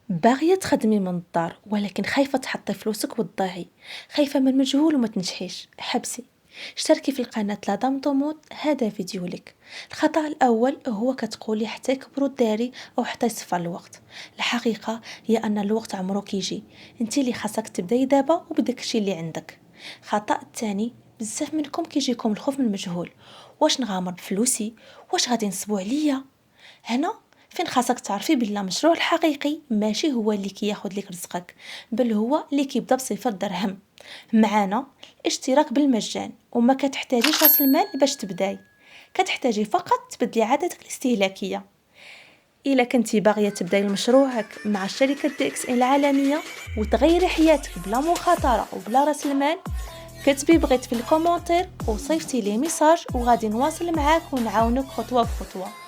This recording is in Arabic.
باغية تخدمي من الدار ولكن خايفة تحطي فلوسك وتضيعي، خايفة من المجهول وما تنجحيش. حبسي، اشتركي في القناة لا دام طموط، هذا فيديو لك. الخطأ الأول هو كتقولي حتى يكبروا الداري أو حتى يصفى الوقت. الحقيقة هي أن الوقت عمره كيجي، انتي اللي خاصك تبداي دابا وبداك الشي اللي عندك. الخطأ الثاني، بزاف منكم كيجيكم الخوف من المجهول. واش نغامر بفلوسي؟ واش غادي ينصبوا عليا؟ هنا فين خاصك تعرفي بلا المشروع الحقيقي ماشي هو اللي كياخد لك رزقك، بل هو اللي كيبدا بصفر درهم. معانا اشتراك بالمجان وما كتحتاجيش راس المال باش تبداي، كتحتاجي فقط تبدلي عاداتك الاستهلاكيه. الا كنتي باغيه تبداي مشروعك مع شركه دي اكس ان العالميه وتغيري حياتك بلا مخاطره وبلا راس المال، كتبي بغيت في الكومنتير وصيفتي لي ميساج وغادي نواصل معاك ونعاونك خطوه بخطوه.